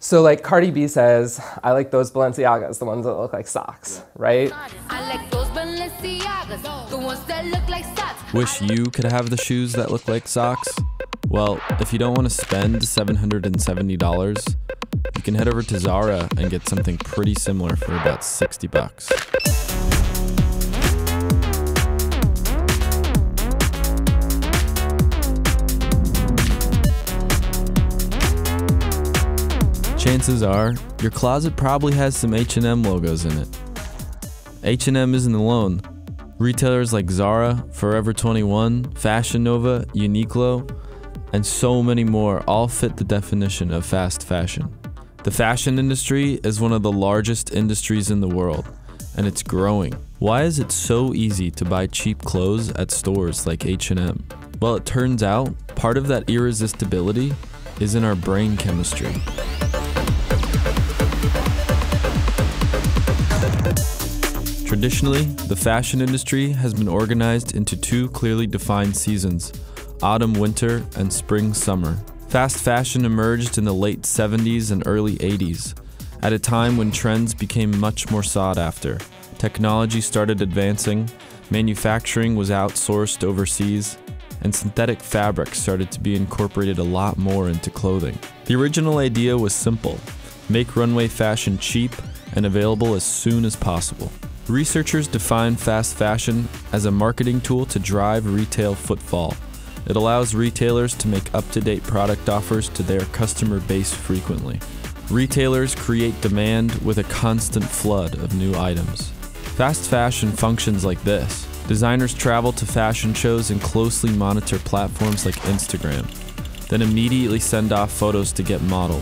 So like Cardi B says, I like those Balenciagas, the ones that look like socks, right? I like those Balenciagas, the ones that look like socks. Wish you could have the shoes that look like socks? Well, if you don't want to spend $770, you can head over to Zara and get something pretty similar for about 60 bucks. Chances are, your closet probably has some H&M logos in it. H&M isn't alone. Retailers like Zara, Forever 21, Fashion Nova, Uniqlo, and so many more all fit the definition of fast fashion. The fashion industry is one of the largest industries in the world, and it's growing. Why is it so easy to buy cheap clothes at stores like H&M? Well, it turns out part of that irresistibility is in our brain chemistry. Traditionally, the fashion industry has been organized into two clearly defined seasons: autumn-winter and spring-summer. Fast fashion emerged in the late 70s and early 80s, at a time when trends became much more sought after. Technology started advancing, manufacturing was outsourced overseas, and synthetic fabrics started to be incorporated a lot more into clothing. The original idea was simple: make runway fashion cheap and available as soon as possible. Researchers define fast fashion as a marketing tool to drive retail footfall. It allows retailers to make up-to-date product offers to their customer base frequently. Retailers create demand with a constant flood of new items. Fast fashion functions like this. Designers travel to fashion shows and closely monitor platforms like Instagram, then immediately send off photos to get modeled.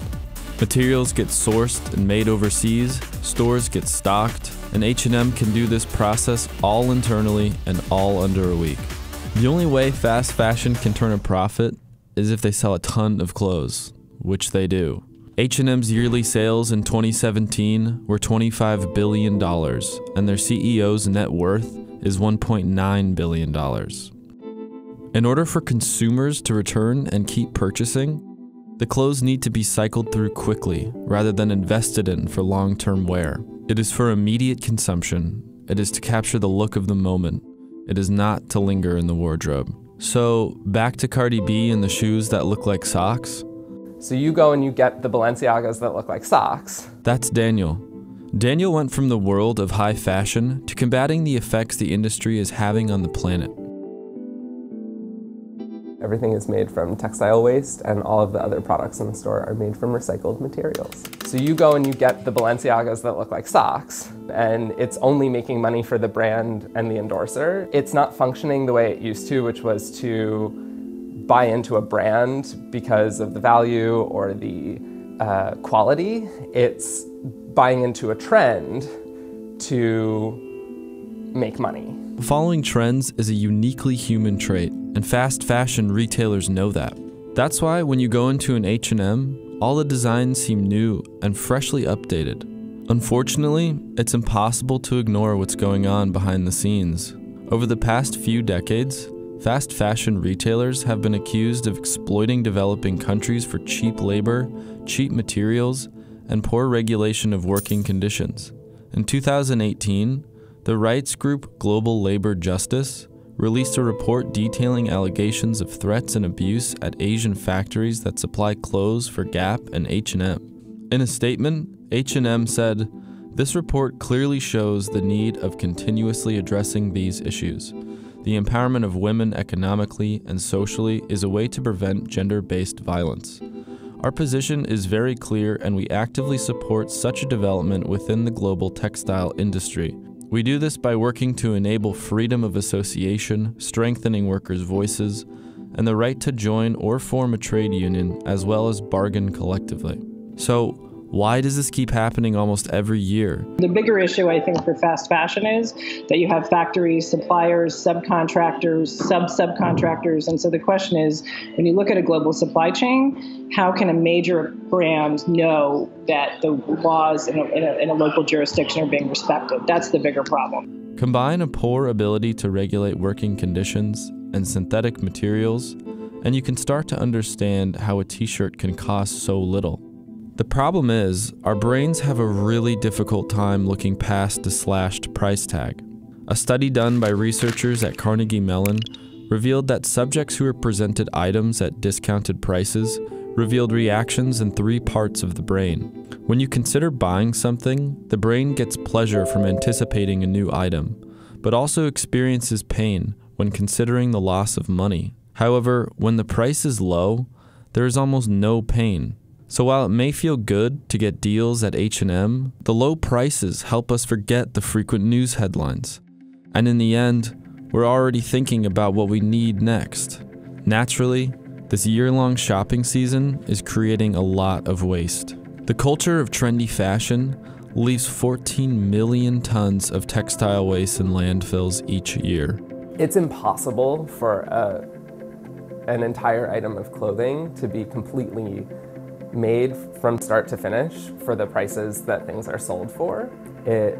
Materials get sourced and made overseas, stores get stocked, and H&M can do this process all internally and all under a week. The only way fast fashion can turn a profit is if they sell a ton of clothes, which they do. H&M's yearly sales in 2017 were $25 billion, and their CEO's net worth is $1.9 billion. In order for consumers to return and keep purchasing, the clothes need to be cycled through quickly rather than invested in for long-term wear. It is for immediate consumption. It is to capture the look of the moment. It is not to linger in the wardrobe. So, back to Cardi B and the shoes that look like socks. So you go and you get the Balenciagas that look like socks. That's Daniel. Daniel went from the world of high fashion to combating the effects the industry is having on the planet. Everything is made from textile waste, and all of the other products in the store are made from recycled materials. So you go and you get the Balenciagas that look like socks, and it's only making money for the brand and the endorser. It's not functioning the way it used to, which was to buy into a brand because of the value or the quality. It's buying into a trend to make money. Following trends is a uniquely human trait, and fast fashion retailers know that. That's why when you go into an H&M, all the designs seem new and freshly updated. Unfortunately, it's impossible to ignore what's going on behind the scenes. Over the past few decades, fast fashion retailers have been accused of exploiting developing countries for cheap labor, cheap materials, and poor regulation of working conditions. In 2018, the rights group Global Labor Justice released a report detailing allegations of threats and abuse at Asian factories that supply clothes for Gap and H&M. In a statement, H&M said, "This report clearly shows the need of continuously addressing these issues. The empowerment of women economically and socially is a way to prevent gender-based violence. Our position is very clear, and we actively support such a development within the global textile industry. We do this by working to enable freedom of association, strengthening workers' voices, and the right to join or form a trade union, as well as bargain collectively." So, why does this keep happening almost every year? The bigger issue, I think, for fast fashion is that you have factories, suppliers, subcontractors, sub-subcontractors. And so the question is, when you look at a global supply chain, how can a major brand know that the laws in a local jurisdiction are being respected? That's the bigger problem. Combine a poor ability to regulate working conditions and synthetic materials, and you can start to understand how a t-shirt can cost so little. The problem is, our brains have a really difficult time looking past the slashed price tag. A study done by researchers at Carnegie Mellon revealed that subjects who were presented items at discounted prices revealed reactions in 3 parts of the brain. When you consider buying something, the brain gets pleasure from anticipating a new item, but also experiences pain when considering the loss of money. However, when the price is low, there is almost no pain. So while it may feel good to get deals at H&M, the low prices help us forget the frequent news headlines. And in the end, we're already thinking about what we need next. Naturally, this year-long shopping season is creating a lot of waste. The culture of trendy fashion leaves 14 million tons of textile waste in landfills each year. It's impossible for an entire item of clothing to be completely made from start to finish for the prices that things are sold for. It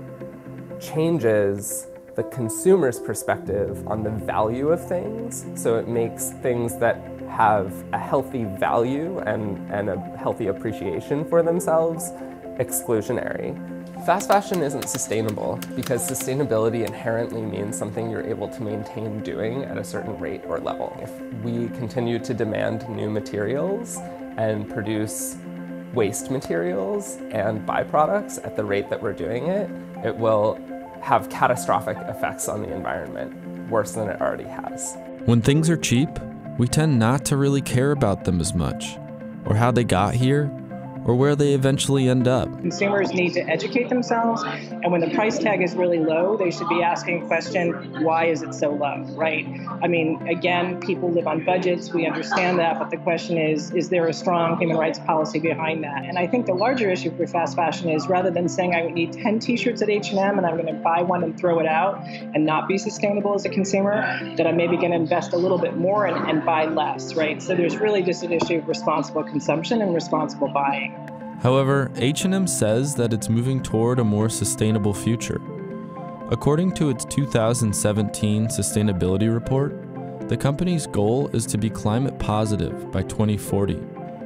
changes the consumer's perspective on the value of things, so it makes things that have a healthy value and a healthy appreciation for themselves exclusionary. Fast fashion isn't sustainable because sustainability inherently means something you're able to maintain doing at a certain rate or level. If we continue to demand new materials and produce waste materials and byproducts at the rate that we're doing it, it will have catastrophic effects on the environment, worse than it already has. When things are cheap, we tend not to really care about them as much, or how they got here, or where they eventually end up. Consumers need to educate themselves, and when the price tag is really low, they should be asking a question, why is it so low, right? I mean, again, people live on budgets, we understand that, but the question is there a strong human rights policy behind that? And I think the larger issue for fast fashion is, rather than saying I need 10 t-shirts at H&M and I'm gonna buy one and throw it out and not be sustainable as a consumer, that I'm maybe gonna invest a little bit more and buy less, right? So there's really just an issue of responsible consumption and responsible buying. However, H&M says that it's moving toward a more sustainable future. According to its 2017 sustainability report, the company's goal is to be climate positive by 2040.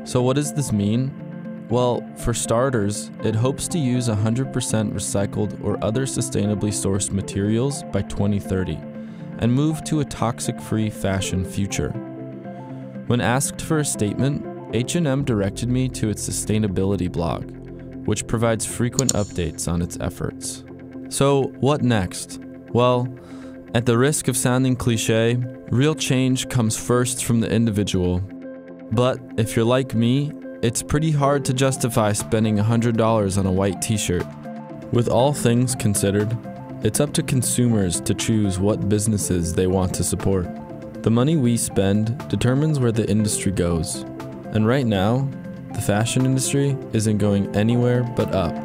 So what does this mean? Well, for starters, it hopes to use 100% recycled or other sustainably sourced materials by 2030 and move to a toxic-free fashion future. When asked for a statement, H&M directed me to its sustainability blog, which provides frequent updates on its efforts. So, what next? Well, at the risk of sounding cliché, real change comes first from the individual. But if you're like me, it's pretty hard to justify spending $100 on a white t-shirt. With all things considered, it's up to consumers to choose what businesses they want to support. The money we spend determines where the industry goes. And right now, the fashion industry isn't going anywhere but up.